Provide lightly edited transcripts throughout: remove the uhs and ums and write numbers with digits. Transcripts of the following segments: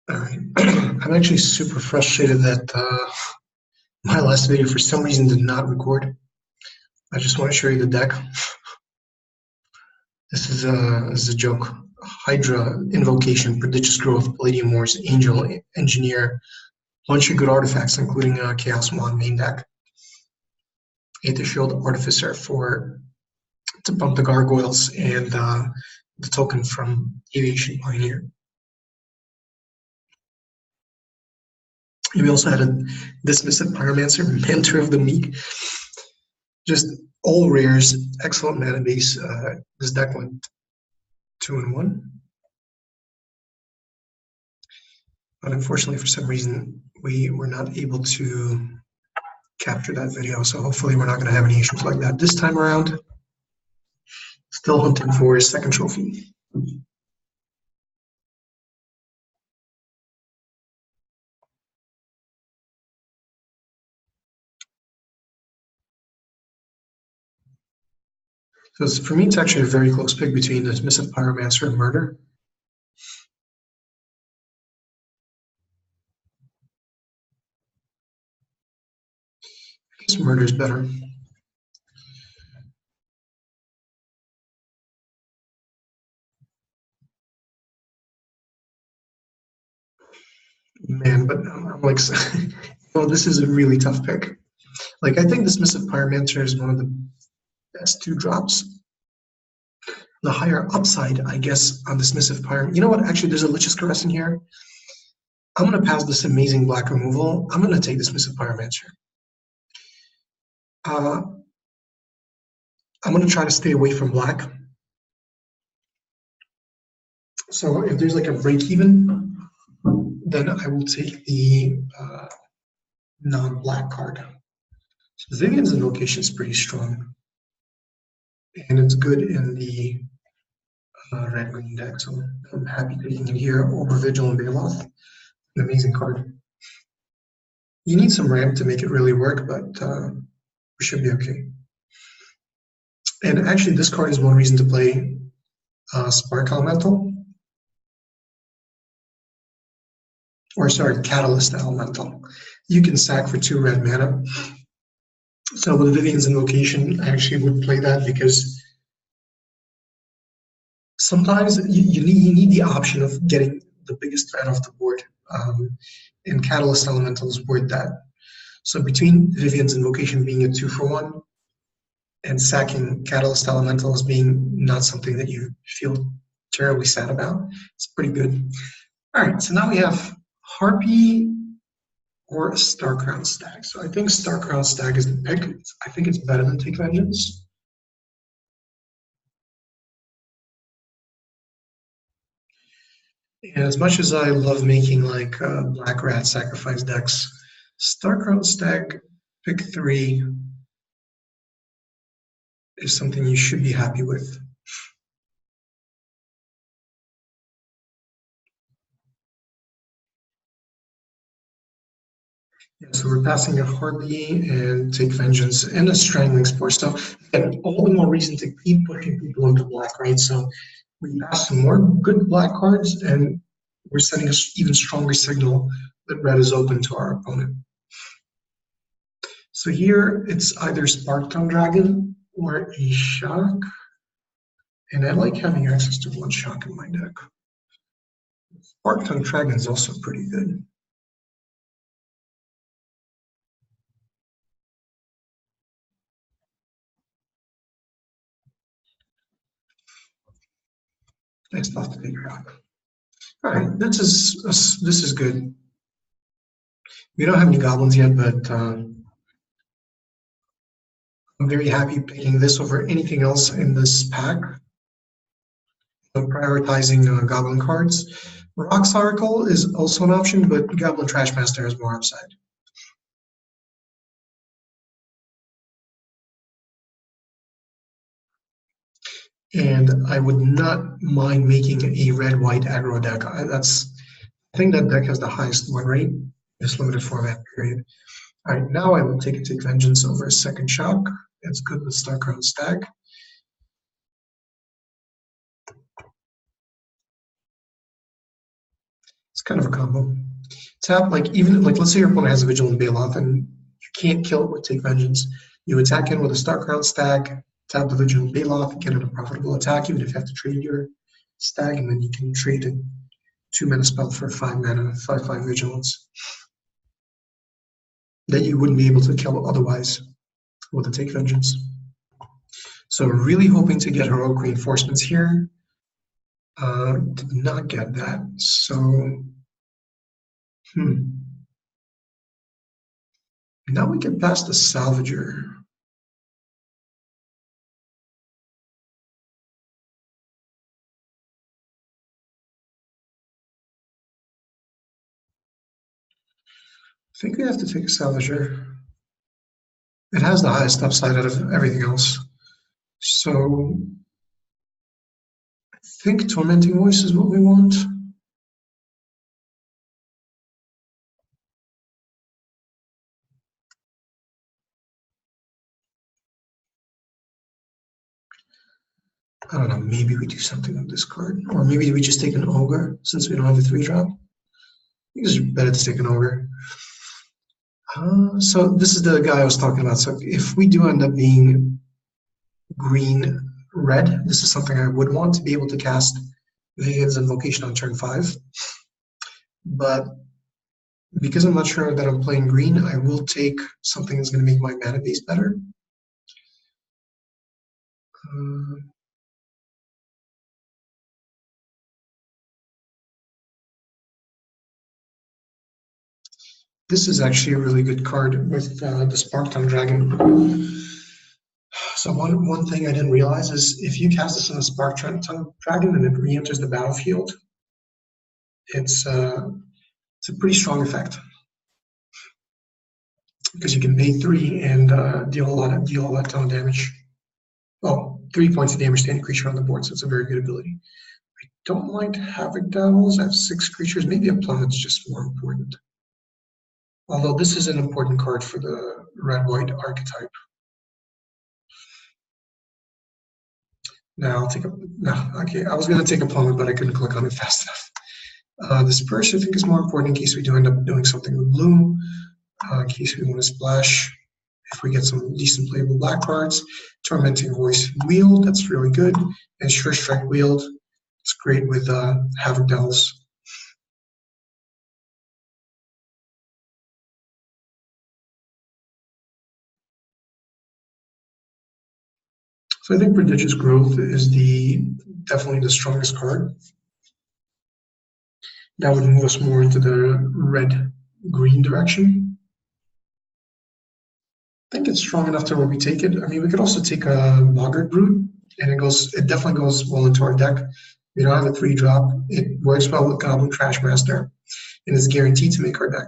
All right. I'm actually super frustrated that my last video for some reason did not record. I just want to show you the deck. This is a joke. Hydra, Invocation, Prodigious Growth, Palladium Wars, Angel, Engineer, bunch of good artifacts, including Chaos Mon main deck. Aether Shield Artificer to bump the gargoyles, and the token from Aviation Pioneer. We also had a Dismissive Pyromancer, Mentor of the Meek. Just all rares, excellent mana base. This deck went 2-1. But unfortunately, for some reason, we were not able to capture that video. So hopefully we're not going to have any issues like that this time around. Still hunting for his second trophy. So for me, it's actually a very close pick between the Dismissive Pyromancer and Murder. I guess Murder is better. Man, but I'm like, well, this is a really tough pick. Like, I think Dismissive Pyromancer is one of the best 2-drops. The higher upside, I guess, on Dismissive Pyromancer. You know what? Actually, there's a Lich's Caress in here. I'm going to pass this amazing black removal. I'm going to take Dismissive Pyromancer. I'm going to try to stay away from black. So if there's like a break even, then I will take the non-black card. So Vivian's Invocation is pretty strong. And it's good in the red-green deck, so I'm happy taking it here over Vigil and Bailoff. An amazing card. You need some ramp to make it really work, but we should be okay. And actually, this card is one reason to play Spark Elemental. Or sorry, Catalyst Elemental. You can sack for 2 red mana. So with Vivian's Invocation, I actually would play that because sometimes you need the option of getting the biggest threat off the board. And Catalyst Elemental is worth that. So between Vivian's Invocation being a 2-for-1 and sacking Catalyst Elemental as being not something that you feel terribly sad about, it's pretty good. All right, so now we have Harpy or a Starcrown Stag. So I think Starcrown Stag is the pick. I think it's better than Take Vengeance. And as much as I love making like Black Rat sacrifice decks, Starcrown Stag pick 3 is something you should be happy with. Yeah, so we're passing a Harpy and Take Vengeance and a Strangling Spore. So again, all the more reason to keep pushing people into black, right? So we pass some more good black cards and we're sending an even stronger signal that red is open to our opponent. So here it's either Sparktongue Dragon or a Shock. And I like having access to 1 Shock in my deck. Sparktongue Dragon is also pretty good. It's tough to figure out. All right, this is good. We don't have any goblins yet, but I'm very happy picking this over anything else in this pack. I'm prioritizing goblin cards. Rock's Oracle is also an option, but Goblin Trashmaster has more upside. And I would not mind making a red-white aggro deck. I think that deck has the highest win rate in this limited format period. All right, now I will take Vengeance over a second Shock. It's good with Starcrown Stag. It's kind of a combo. Tap, like, even, like, let's say your opponent has a Vigilant Bailoff and you can't kill it with Take Vengeance. You attack in with a Starcrown Stag, tap the Vigilant Bailoff, get it a profitable attack, even if you have to trade your Stag, and then you can trade a 2-mana spell for 5 mana, 5/5 Vigilance that you wouldn't be able to kill otherwise with a Take Vengeance. So really hoping to get Heroic Reinforcements here. Did not get that, so now we get past the Salvager. I think we have to take a Salvager. It has the highest upside out of everything else. So I think Tormenting Voice is what we want. I don't know, maybe we do something with this card. Or maybe we just take an Ogre, since we don't have a 3-drop. I think it's better to take an Ogre. So this is the guy I was talking about. So if we do end up being green-red, this is something I would want to be able to cast Vivian's Invocation on turn 5. But because I'm not sure that I'm playing green, I will take something that's going to make my mana base better. This is actually a really good card with the Spark Tongue Dragon. So one thing I didn't realize is if you cast this on a Spark Tongue Dragon and it re-enters the battlefield, it's a pretty strong effect because you can pay 3 and deal a ton of damage. Oh, 3 points of damage to any creature on the board, so it's a very good ability. I don't like Havoc Devils. I have 6 creatures. Maybe a Plummet's just more important. Although this is an important card for the red-white archetype. Now I'll take a, no, okay, I was gonna take a Plummet, but I couldn't click on it fast enough. This Purse I think is more important in case we do end up doing something with blue, in case we want to splash, if we get some decent playable black cards. Tormenting Voice Wield, that's really good, and Sure Strike Wield, it's great with Havoc Devils. So I think Prodigious Growth is definitely the strongest card. That would move us more into the red-green direction. I think it's strong enough to where we take it. I mean, we could also take a Boggart Brute, and it definitely goes well into our deck. We don't have a 3-drop. It works well with Goblin Trashmaster, and it's guaranteed to make our deck.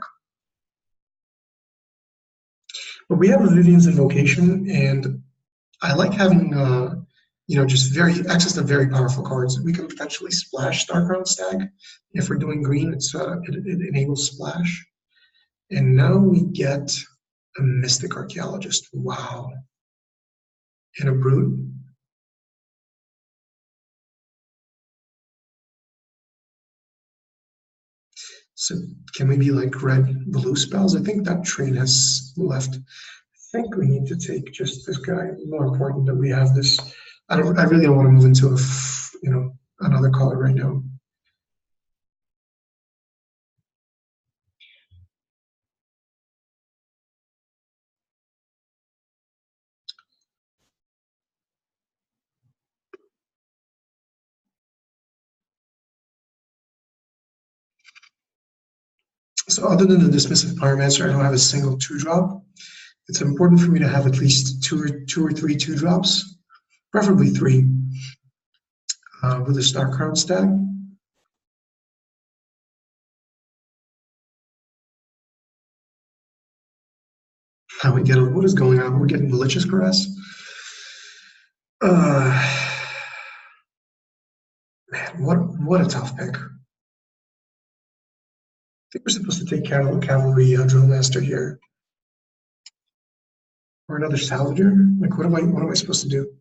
But we have a Vivian's Invocation, and I like having just access to very powerful cards. We can potentially splash Starcrown Stag. If we're doing green, it enables splash. And now we get a Mystic Archaeologist. Wow. And a Brute. So can we be like red blue spells? I think that train has left. I think we need to take just this guy. More important that we have this. I really don't want to move into another color right now. So other than the Dismissive Pyromancer, I don't have a single 2-drop. It's important for me to have at least two or three 2-drops, preferably 3, with a Starcrown Stag. How we get it? What is going on? We're getting Malicious Caress. Man, what a tough pick. I think we're supposed to take Cavalry Drill Master here. Or another Salvager? Like, what am I supposed to do?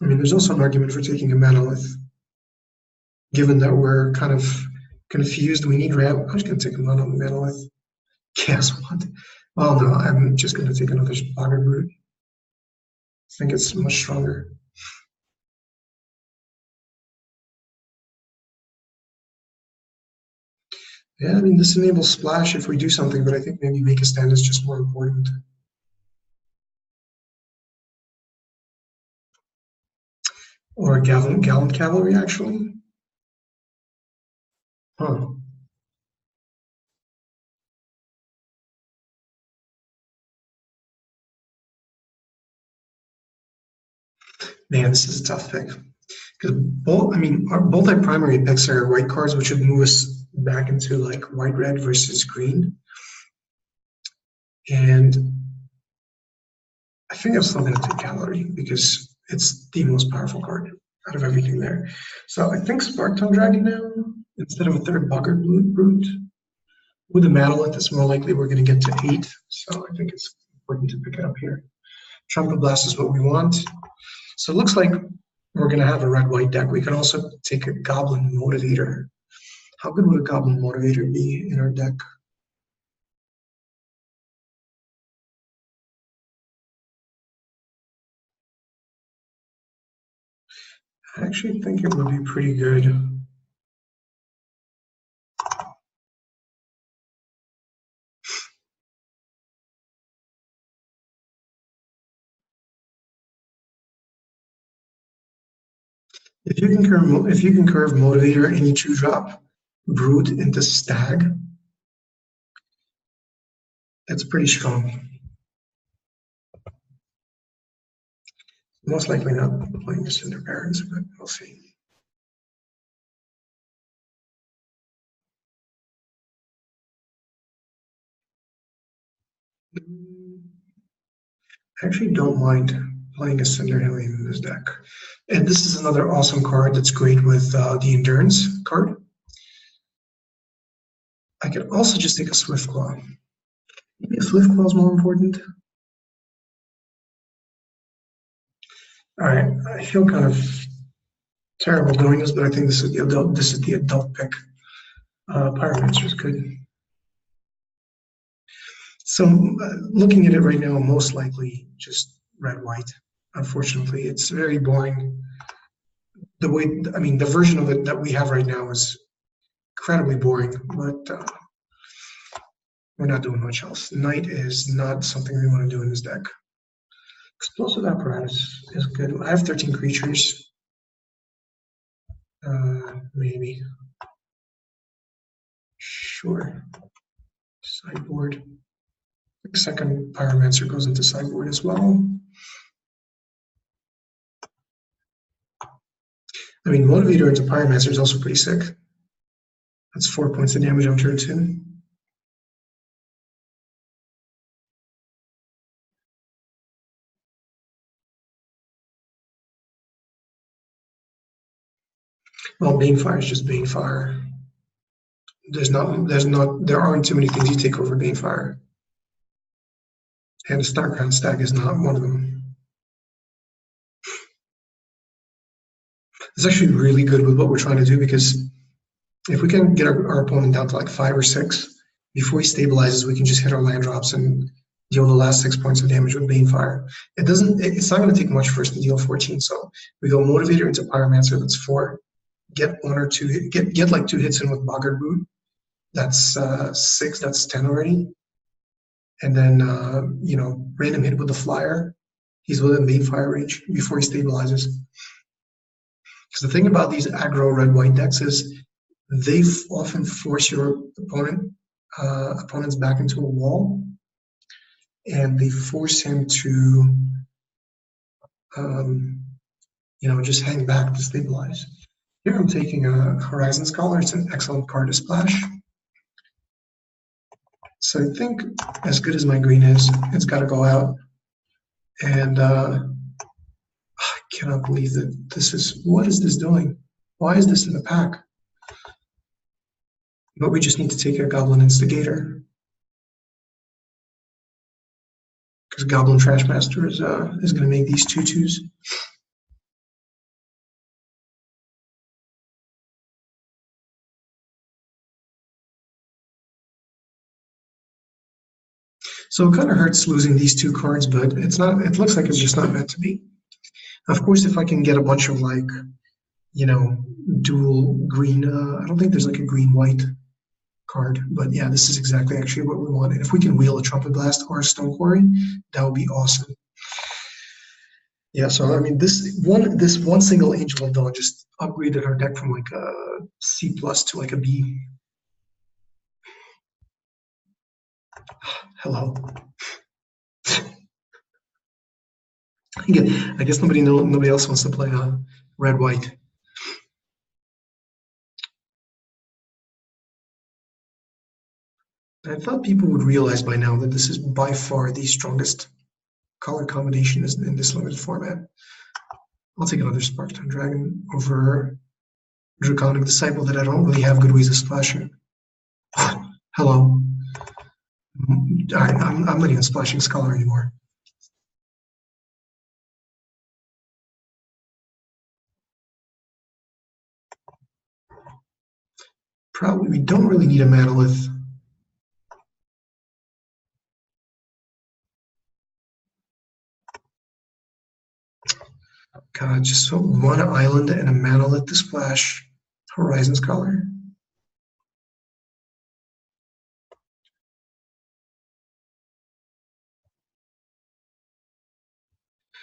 I mean, there's also an argument for taking a monolith, given that we're kind of confused. We need ramp. I'm just going to take a monolith. Guess what? Well, no, I'm just going to take another Boggart root. I think it's much stronger. Yeah, I mean, this enables splash if we do something, but I think maybe make a stand is just more important. Or gallant cavalry, actually. Huh. Man, this is a tough pick. Because both, I mean, our multi-primary picks are white cards, which would move us back into like white-red versus green. And I think I'm still going to take cavalry because it's the most powerful card out of everything there. So I think Sparktongue Dragon now, instead of a third Boggart Brute. With the Manolith, it's more likely we're going to get to 8. So I think it's important to pick it up here. Trumpet Blast is what we want. So it looks like we're going to have a red-white deck. We can also take a Goblin Motivator. How good would a Goblin Motivator be in our deck? I actually think it would be pretty good. If you can curve Motivator and you 2-drop Brute into Stag, that's pretty strong. Most likely not playing the Cinder Barons, but we'll see. I actually don't mind playing a Cinder Alien in this deck. And this is another awesome card that's great with the Endurance card. I could also just take a Swiftclaw. Maybe a Swiftclaw is more important. All right, I feel kind of terrible doing this, but I think this is the adult pick. Pyromancer is good. So looking at it right now, most likely just red-white. Unfortunately, it's very boring. The version of it that we have right now is incredibly boring, but we're not doing much else. Knight is not something we want to do in this deck. Explosive Apparatus is good. I have 13 creatures. Maybe. Sure. Sideboard. Second Pyromancer goes into sideboard as well. I mean, Motivator into Pyromancer is also pretty sick. That's 4 points of damage on turn 2. Well, Banefire is just Banefire. There aren't too many things you take over Banefire. And Starcrown Stag is not one of them. It's actually really good with what we're trying to do because if we can get our opponent down to like 5 or 6, before he stabilizes, we can just hit our land drops and deal the last 6 points of damage with Banefire. It's not going to take much for us to deal 14. So we go Motivator into Pyromancer, that's 4. Get 1 or 2, get like 2 hits in with Boggart Boot. That's 6, that's 10 already. And then, random hit with the Flyer. He's within Banefire range before he stabilizes. Because the thing about these aggro red-white decks is they often force your opponents back into a wall, and they force him to, just hang back to stabilize. Here I'm taking a Horizon Scholar. It's an excellent card to splash. So I think as good as my green is, it's got to go out. And I cannot believe that what is this doing? Why is this in the pack? But we just need to take a Goblin Instigator. Because Goblin Trashmaster is going to make these 2/2s. So it kind of hurts losing these two cards, but it's not. It looks like it's just not meant to be. Of course, if I can get a bunch of like, you know, dual green. I don't think there's like a green-white card, but yeah, this is exactly actually what we want. And if we can wheel a Trumpet Blast or a Stone Quarry, that would be awesome. Yeah, so I mean, this one single Angel of Dawn just upgraded our deck from like a C plus to like a B. Hello. Again, I guess nobody else wants to play red white. I thought people would realize by now that this is by far the strongest color combination in this limited format. I'll take another Spark Tongue Dragon over Draconic Disciple that I don't really have good ways of splashing. Hello. I'm not even splashing Scholar anymore. Probably we don't really need a Manolith. God, just so one island and a Manolith to splash Horizon Scholar.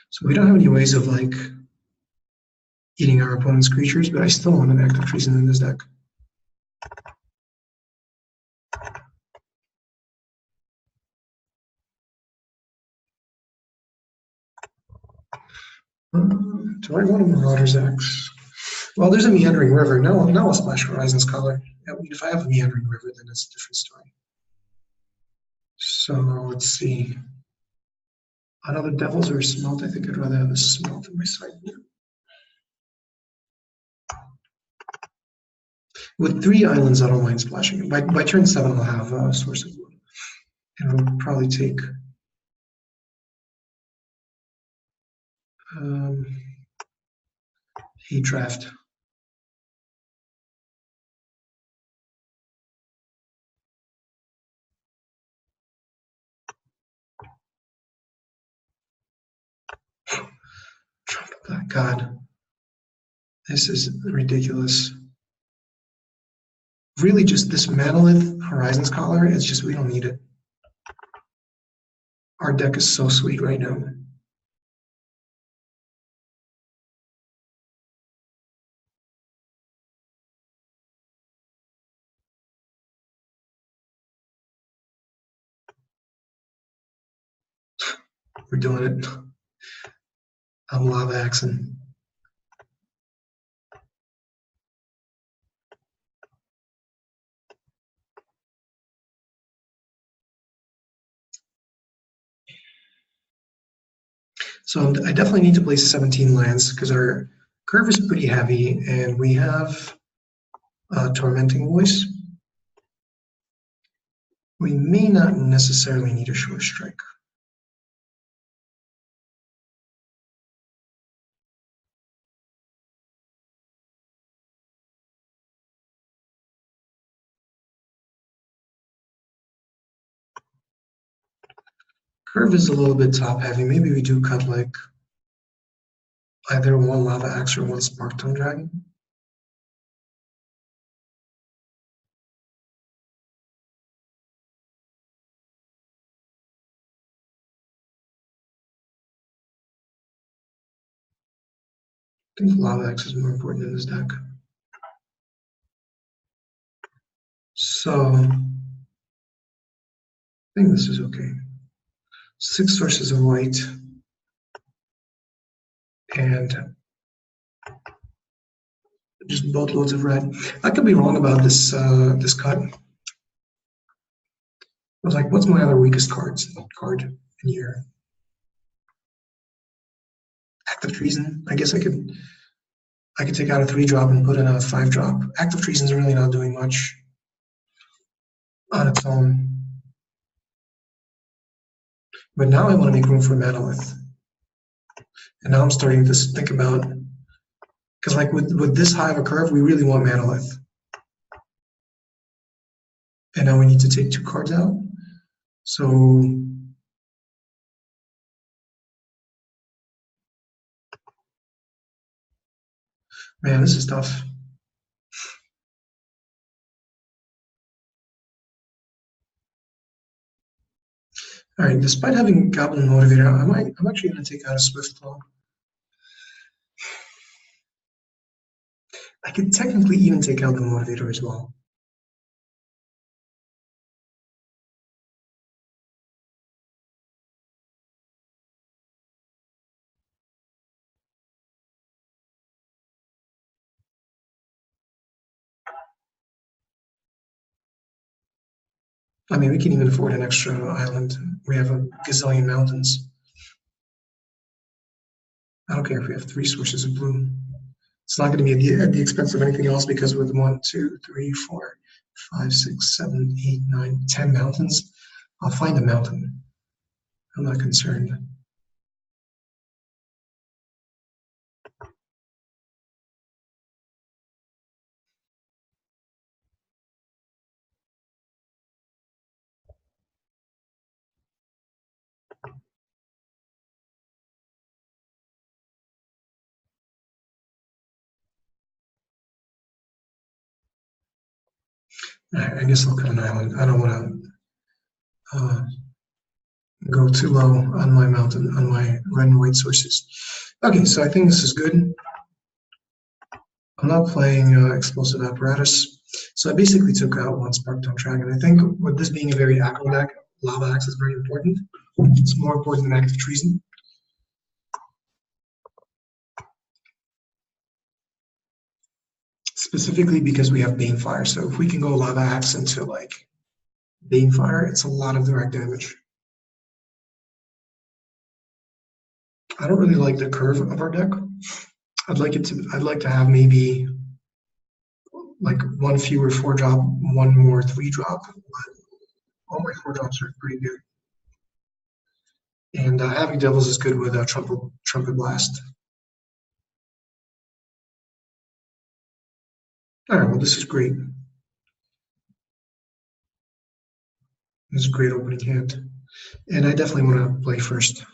So we don't have any ways of like eating our opponent's creatures, but I still want an Active Treason in this deck. Do I want a Marauder's Axe? Well, there's a Meandering River. Now I'll splash Horizon Scholar. I mean, if I have a Meandering River, then it's a different story. So let's see. Another Devils or a Smelt? I think I'd rather have a Smelt in my side. With 3 islands, I don't mind splashing. By turn 7, I'll have a Source of Wood. And I'll probably take a draft. God, this is ridiculous. Really, just this Manolith Horizon Scholar, it's just we don't need it. Our deck is so sweet right now. We're doing it. I'm Lava Axing. So I definitely need to play 17 lands because our curve is pretty heavy and we have Tormenting Voice. We may not necessarily need a Short Strike. Curve is a little bit top heavy. Maybe we do cut like either one Lava Axe or one Spark Tongue Dragon. I think Lava Axe is more important in this deck. So I think this is okay. 6 sources of white and just boatloads of red. I could be wrong about this this cut. I was like, what's my other weakest card in here? Active Treason. I guess I could take out a 3-drop and put in a 5-drop. Active Treason's really not doing much on its own. But now I want to make room for Manolith. And now I'm starting to think about, because like with this high of a curve, we really want Manolith. And now we need to take 2 cards out. So Man, this is tough. All right, despite having Goblin Motivator, I'm actually going to take out a Swift Claw. I could technically even take out the Motivator as well. I mean, we can even afford an extra island. We have a gazillion mountains. I don't care if we have 3 sources of blue. It's not going to be at the expense of anything else because with 1, 2, 3, 4, 5, 6, 7, 8, 9, 10 mountains, I'll find a mountain. I'm not concerned. I guess I'll cut an island. I don't want to go too low on my mountain, on my red and white sources. Okay, so I think this is good. I'm not playing explosive apparatus. So I basically took out 1 Spark Tongue Dragon. I think with this being a very aggro deck, Lava Axe is very important. It's more important than Active Treason. Specifically because we have Banefire. So if we can go Lava Axe into like Banefire, it's a lot of direct damage. I don't really like the curve of our deck. I'd like to have maybe like 1 fewer 4-drop, 1 more 3-drop. All my 4-drops are pretty good. And having Devils is good with Trumpet Blast. All right, well, this is great. This is a great opening hand. And I definitely want to play first.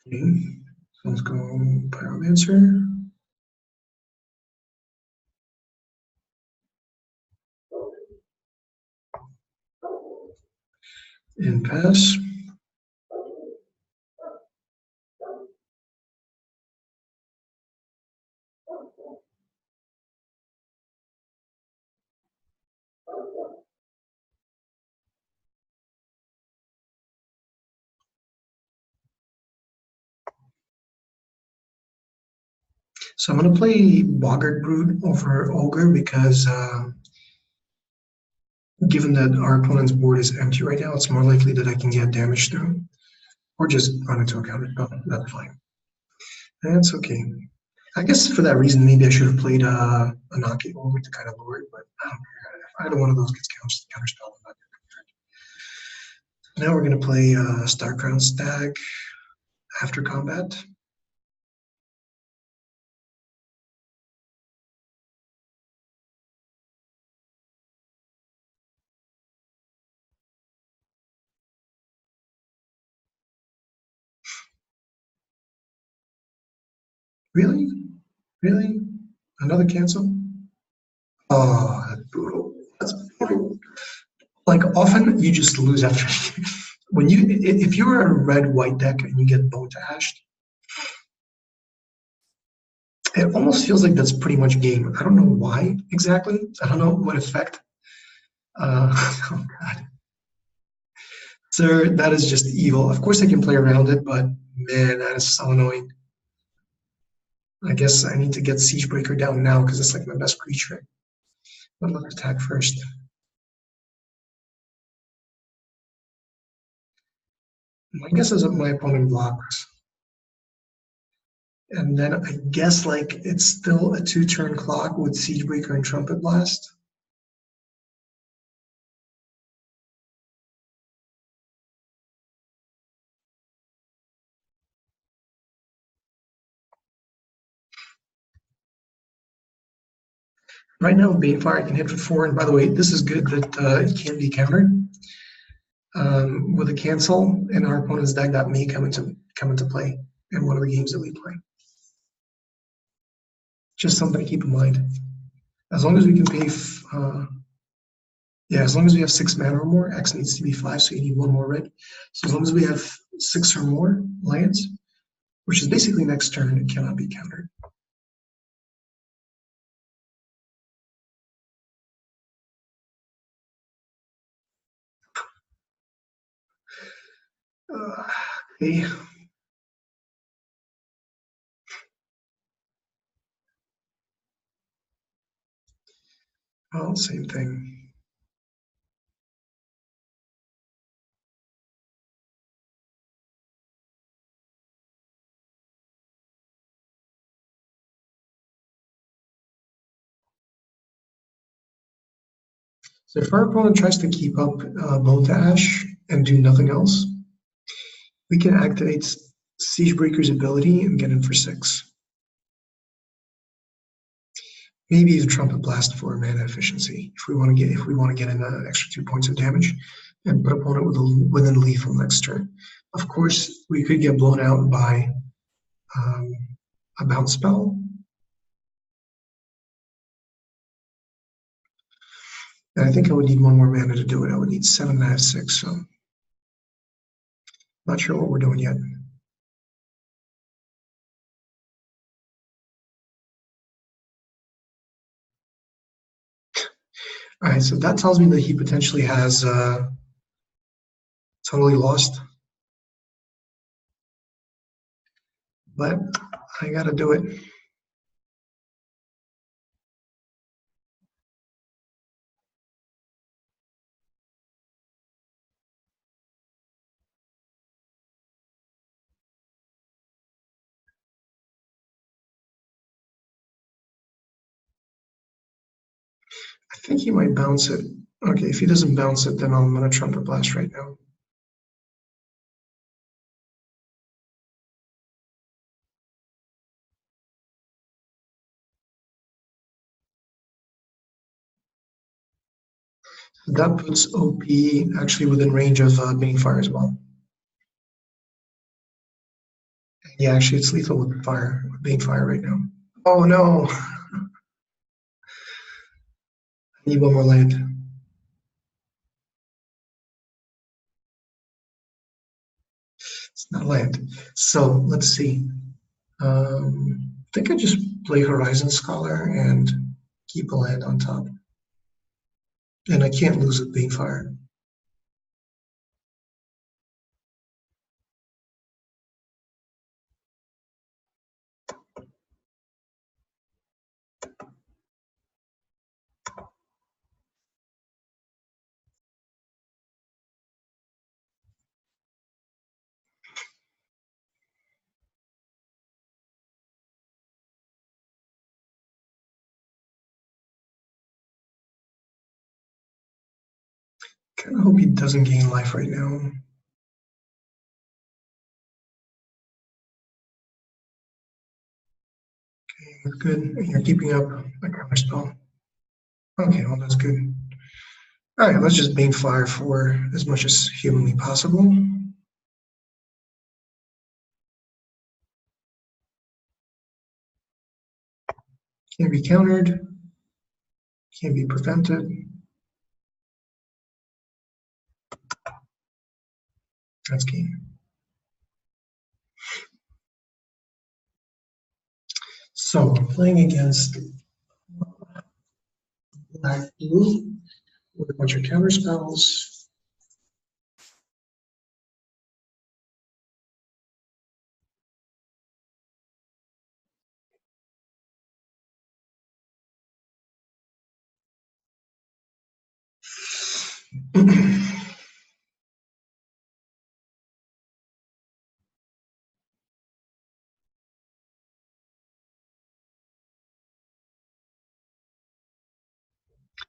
Okay, so let's go Pyromancer. And pass. So I'm going to play Boggart Brood over Ogre because given that our opponent's board is empty right now, it's more likely that I can get damage through. Or just run into a counter. Oh, that's fine. That's okay. I guess for that reason, maybe I should have played Anaki over to kind of lower it, but I don't care. If either one of those gets counterspelled, I'm not concerned. Now we're going to play Starcrown Stag after combat. Really? Really? Another cancel? Oh, that's brutal. That's brutal. Like often you just lose after when you if you're a red-white deck and you get bone dashed, it almost feels like that's pretty much game. I don't know why exactly. I don't know what effect. Oh god. Sir, that is just evil. Of course I can play around it, but man, that is so annoying. I guess I need to get Siegebreaker down now because it's like my best creature. But let's attack first. My guess is that my opponent blocks. And then I guess like it's still a 2-turn clock with Siegebreaker and Trumpet Blast. Right now, Banefire can hit for 4, and by the way, this is good that it can be countered with a cancel in our opponent's deck that may come into play in one of the games that we play. Just something to keep in mind. As long as we can pay, as long as we have 6 mana or more, X needs to be 5, so you need 1 more red. So as long as we have 6 or more lands, which is basically next turn, it cannot be countered. Okay. Well, same thing. So if our opponent tries to keep up Bone to Ash and do nothing else, we can activate Siegebreaker's ability and get in for 6. Maybe even Trumpet Blast for mana efficiency if we want to get in an extra 2 points of damage and put opponent within lethal next turn. Of course, we could get blown out by a bounce spell. And I think I would need 1 more mana to do it. I would need 7 and I have 6, so not sure what we're doing yet. All right, so that tells me that he potentially has totally lost. But I gotta do it. I think he might bounce it. Okay, if he doesn't bounce it, then I'm gonna Trumpet Blast right now. That puts OP actually within range of Banefire as well. Yeah, actually, it's lethal with Banefire right now. Oh no! I need 1 more land. It's not land. So let's see. I think I just play Horizon Scholar and keep a land on top. And I can't lose with Banefire. Kind of hope he doesn't gain life right now. Okay, that's good. You're keeping up a counter spell. Okay, well that's good. All right, let's just Banefire for as much as humanly possible. Can't be countered. Can't be prevented. That's game. So we're playing against black blue with a bunch of counter spells.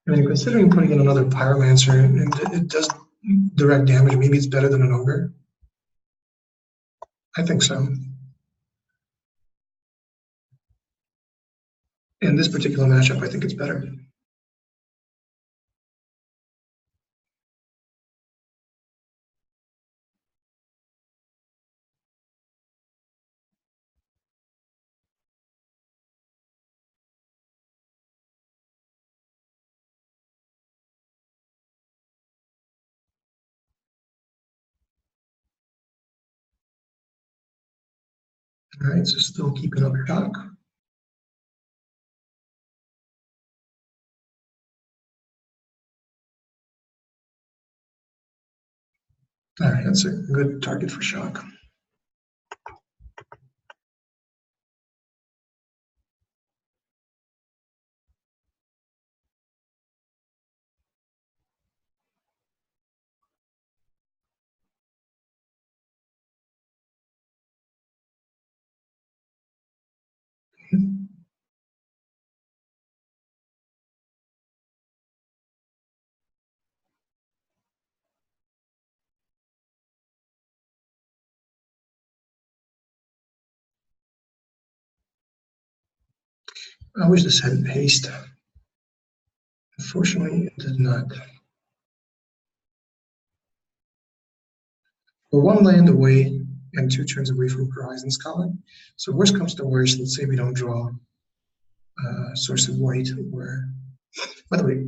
I mean, considering putting in another Pyromancer and it does direct damage, maybe it's better than an Ogre. I think so. In this particular matchup, I think it's better. All right, so still keeping up shock. All right, that's a good target for shock. I wish this had haste. Unfortunately, it did not. We're one land away and 2 turns away from Horizon Scholar. So worst comes to worst, let's say we don't draw Source of White. Or, by the way,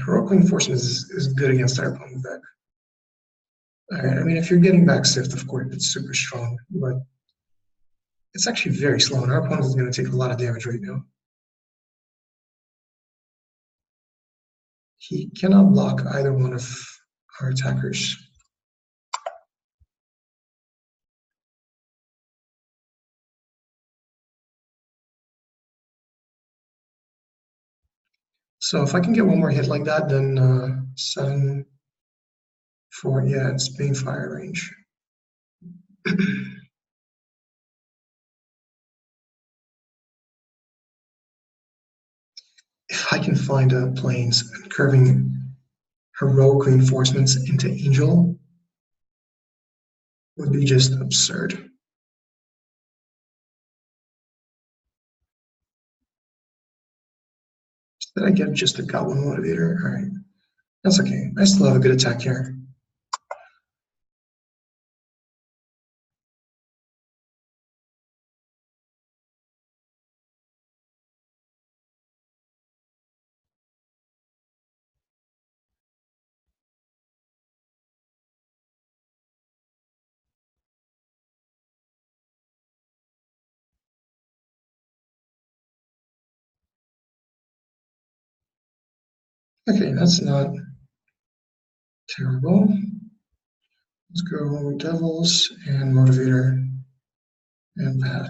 Heroic Reinforcement is good against our opponent's deck. All right, I mean, if you're getting back Sift, of course, it's super strong, but it's actually very slow, and our opponent is going to take a lot of damage right now. He cannot block either one of our attackers. So if I can get one more hit like that, then 7, 4, yeah, it's Bane Fire range. If I can find planes and curving Heroic Reinforcements into Angel, would be just absurd. Did I get just a Goblin Motivator? All right, that's okay. I still have a good attack here. Okay, that's not terrible. Let's go Devils and Motivator and that.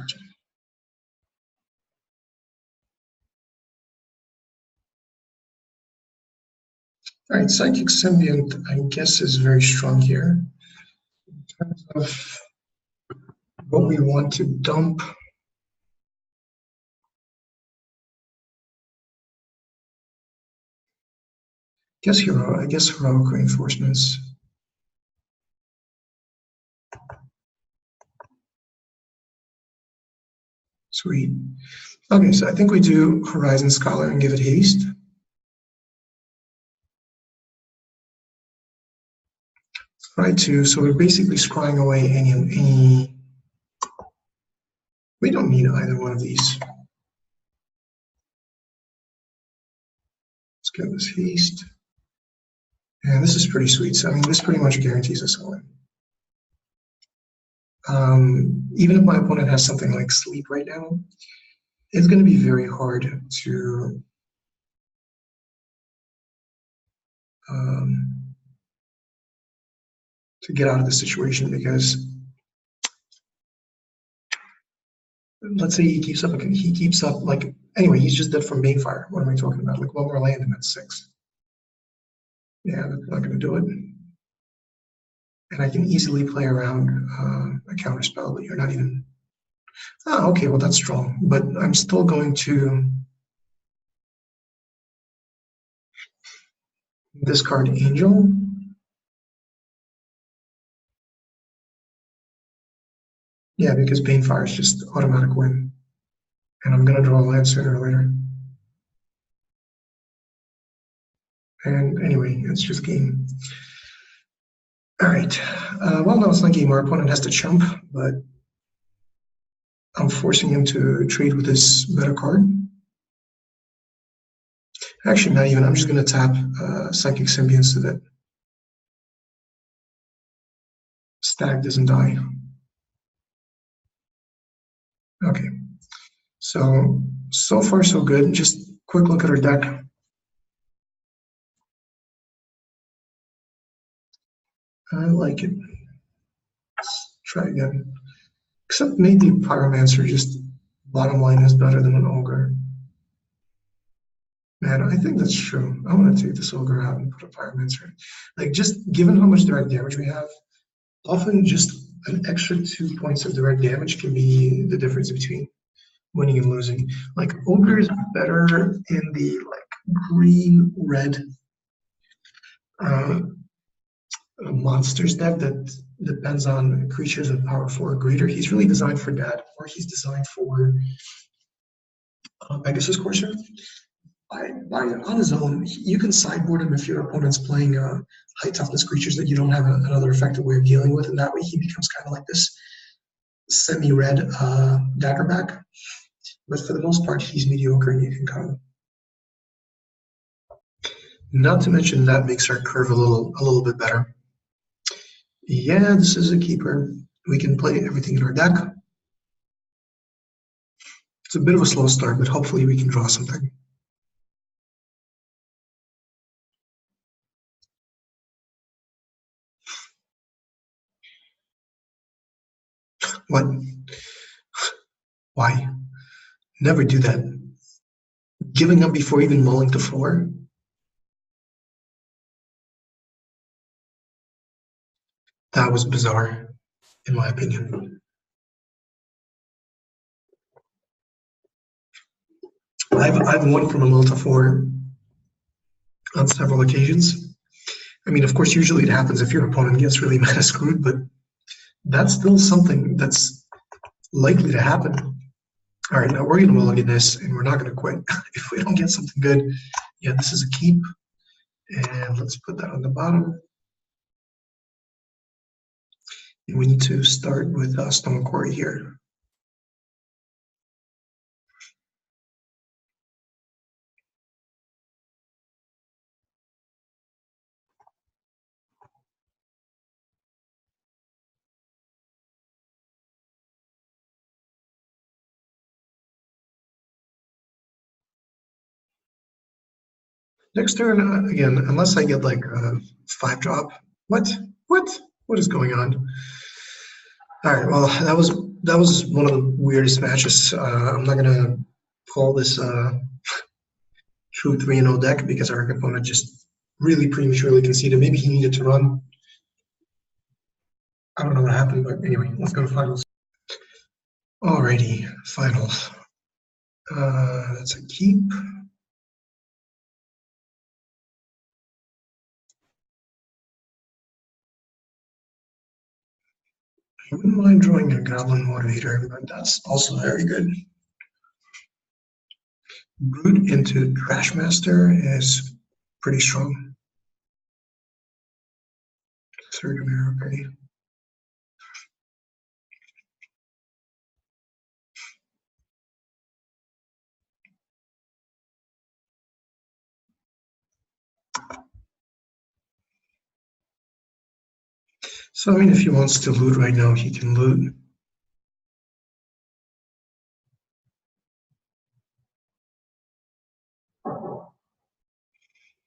All right, Psychic Symbiont, I guess, is very strong here. In terms of what we want to dump, I guess Heroic Reinforcements. Sweet. Okay, so I think we do Horizon Scholar and give it haste. Right, so we're basically scrying away any. We don't need either one of these. Let's get this haste. And this is pretty sweet. So I mean, this pretty much guarantees us a win. Even if my opponent has something like Sleep right now, it's going to be very hard to get out of the situation, because let's say he keeps up like, anyway, he's just dead from Banefire. What am I talking about? Like one more land and that's 6. Yeah, that's not going to do it. And I can easily play around a counter spell, but you're not even. Oh, okay, well that's strong, but I'm still going to discard Angel. Yeah, because Banefire is just automatic win. And I'm gonna draw a land sooner or later. And anyway, it's just game. All right. Well, no, it's not game. Our opponent has to chump, but I'm forcing him to trade with this better card. Actually, not even. I'm just going to tap Psychic Symbionts so that Stag doesn't die. Okay. So far so good. Just quick look at our deck. I like it. Let's try again. Except maybe Pyromancer, just bottom line is better than an Ogre. Man, I think that's true. I want to take this Ogre out and put a Pyromancer. Like, just given how much direct damage we have, often just an extra 2 points of direct damage can be the difference between winning and losing. Like, Ogre is better in the like green-red monsters deck that depends on creatures of power 4 or greater. He's really designed for that, or he's designed for Pegasus Courser. On his own, you can sideboard him if your opponent's playing high toughness creatures that you don't have another effective way of dealing with, and that way he becomes kind of like this semi-red daggerback. But for the most part, he's mediocre and you can cut him. Not to mention that makes our curve a little bit better. Yeah, this is a keeper. We can play everything in our deck. It's a bit of a slow start, but hopefully we can draw something. What? Why? Never do that. Giving up before even mulling to 4? That was bizarre, in my opinion. I've won from a mull to 4 on several occasions. I mean, of course, usually it happens if your opponent gets really meta screwed, but that's still something that's likely to happen. All right, now we're going to mulligan this, and we're not going to quit. If we don't get something good, yeah, this is a keep. And let's put that on the bottom. And we need to start with Stone Quarry here. Next turn, again, unless I get like a 5-drop. What? What? What is going on? All right, well, that was one of the weirdest matches. I'm not gonna call this true 3-0 deck because our opponent just really prematurely conceded. Maybe he needed to run. I don't know what happened, but anyway, let's go to finals. Alrighty, finals. That's a keep. I wouldn't mind drawing a Goblin Motivator, but that's also very good. Brute into Trashmaster is pretty strong. Third mirror, okay. So I mean, if he wants to loot right now, he can loot.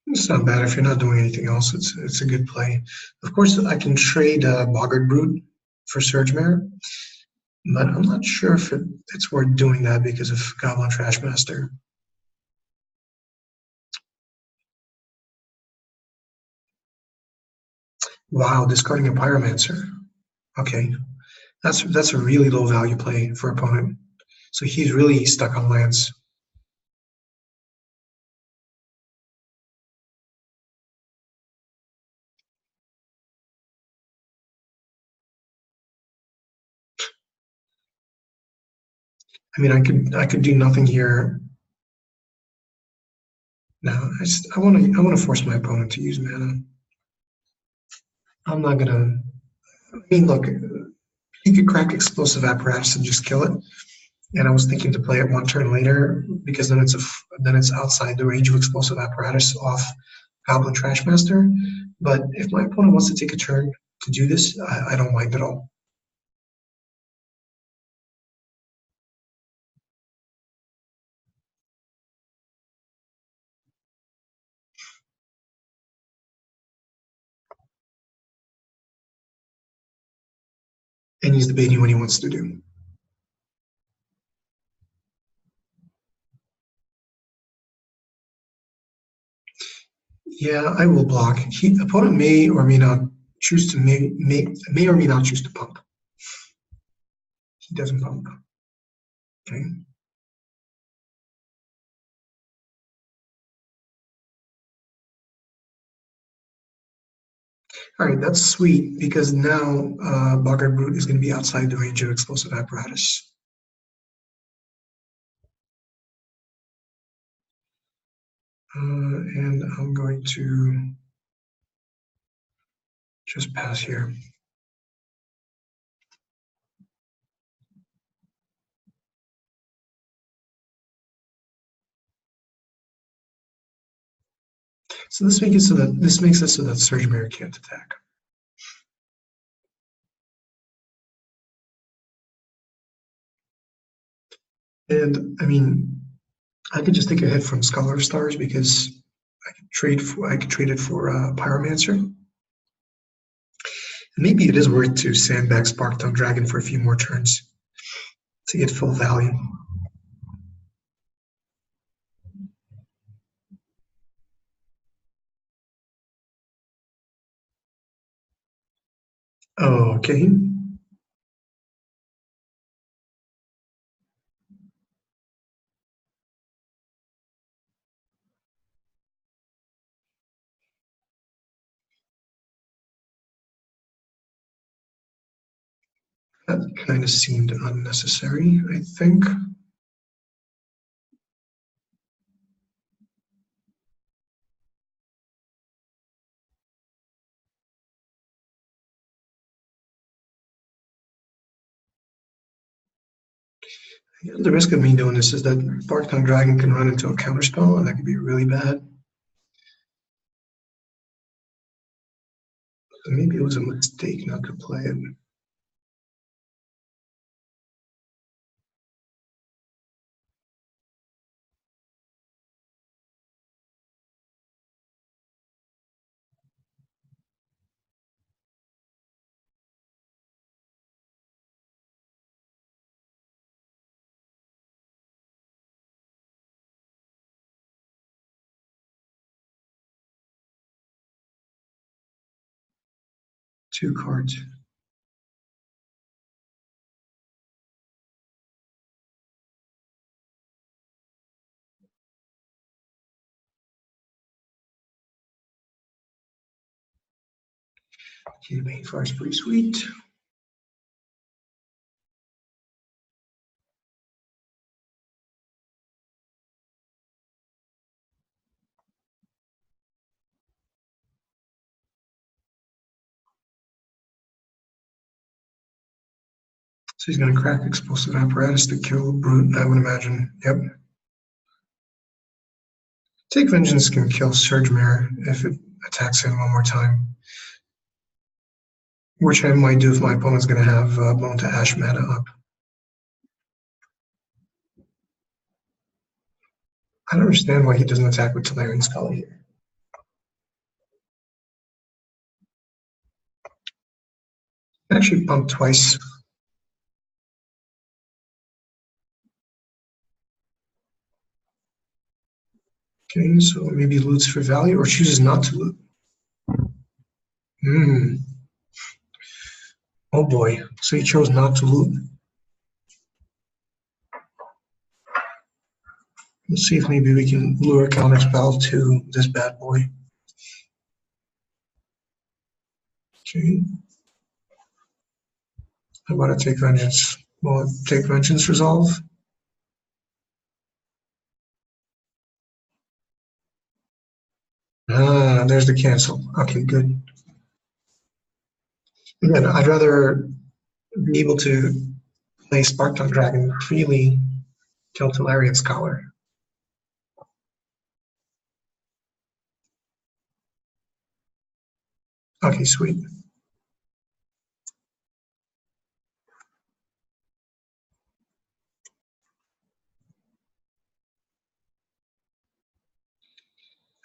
It's not bad if you're not doing anything else. It's a good play. Of course, I can trade Boggart Brute for Surge Mare, but I'm not sure if it's worth doing that because of Goblin Trashmaster. Wow, discarding a Pyromancer. Okay, that's a really low value play for opponent. So he's really stuck on lands. I mean, I could do nothing here. No, I want to force my opponent to use mana. I'm not gonna. I mean, look, he could crack explosive apparatus and just kill it. And I was thinking to play it one turn later because then it's outside the range of explosive apparatus off Goblin Trashmaster. But if my opponent wants to take a turn to do this, I don't mind at all. And he's debating what he wants to do. Yeah, I will block. Opponent may or may not choose to may or may not choose to pump. He doesn't pump. Okay. All right, that's sweet because now Boggart Brute is going to be outside the range of explosive apparatus. And I'm going to just pass here. So this makes it so that Surge Bear can't attack. And I mean, I could just take a hit from Scholar of Stars because I could trade it for Pyromancer. And maybe it is worth to sandbag Sparktongue Dragon for a few more turns to get full value. Okay. That kind of seemed unnecessary, I think. The risk of me doing this is that Sparktongue Dragon can run into a counterspell, and that could be really bad. So maybe it was a mistake not to play it. Two cards. Okay, Main Fire is pretty sweet. So he's going to crack explosive apparatus to kill Brute, I would imagine. Yep. Take Vengeance can kill Surge Mare if it attacks him one more time. Which I might do if my opponent's going to have Bone to Ash mana up. I don't understand why he doesn't attack with Tolarian Skull here. Actually pumped twice. Okay, so maybe loots for value or chooses not to loot. Oh boy, so he chose not to loot. Let's see if maybe we can lure counterspell to this bad boy. Okay. How about I take Vengeance? Well, take Vengeance Resolve. there's the cancel. Okay, good. Again, I'd rather be able to play Sparked Dragon freely, kill Tolarian Scholar. Okay, sweet.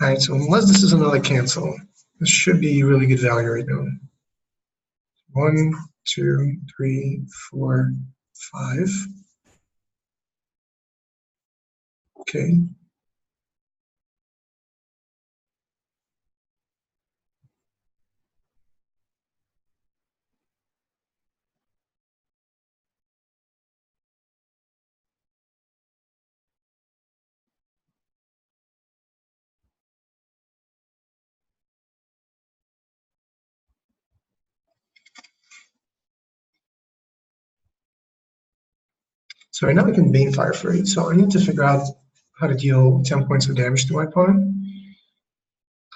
All right, so unless this is another cancel, this should be really good value right now. 1, 2, 3, 4, 5. Okay. So right now I can Banefire for 8, so I need to figure out how to deal 10 points of damage to my opponent.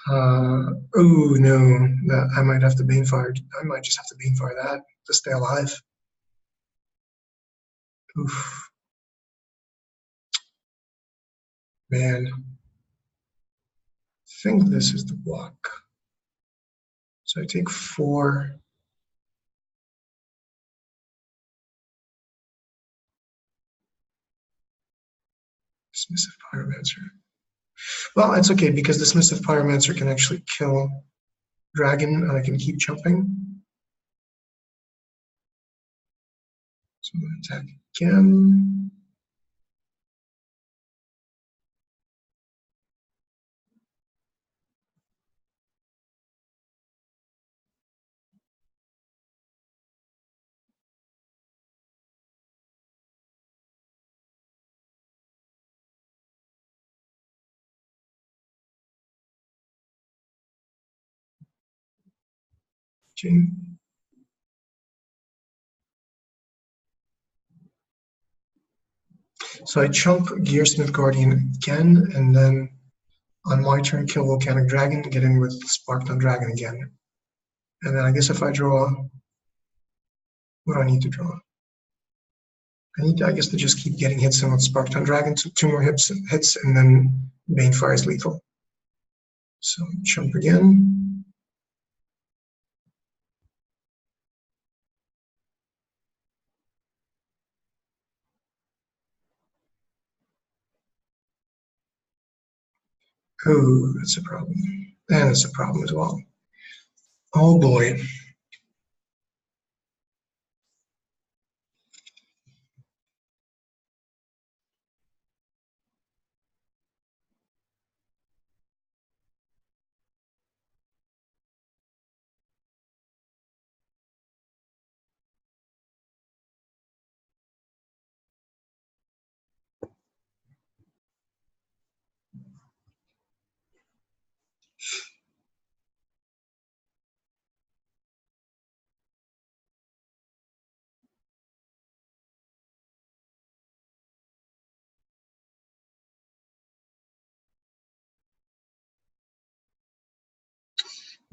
Oh no, I might have to Banefire. I might just have to Banefire that to stay alive. Oof. Man. I think this is the block. So I take 4. Dismissive Pyromancer. Well, it's okay because Dismissive Pyromancer can actually kill Dragon and I can keep jumping. So I'm going to attack again. Okay. So I chump Gearsmith Guardian again, and then on my turn kill Volcanic Dragon, get in with Sparked Dragon again. And then I guess if I draw, what do I need to draw? I need, I guess, to just keep getting hits in with Sparked Dragon, so 2 more hits, and then Banefire is lethal. So chump again. Oh, that's a problem. And that's a problem as well. Oh boy.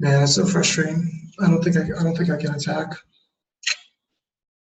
Man, that's so frustrating. I don't think I can attack.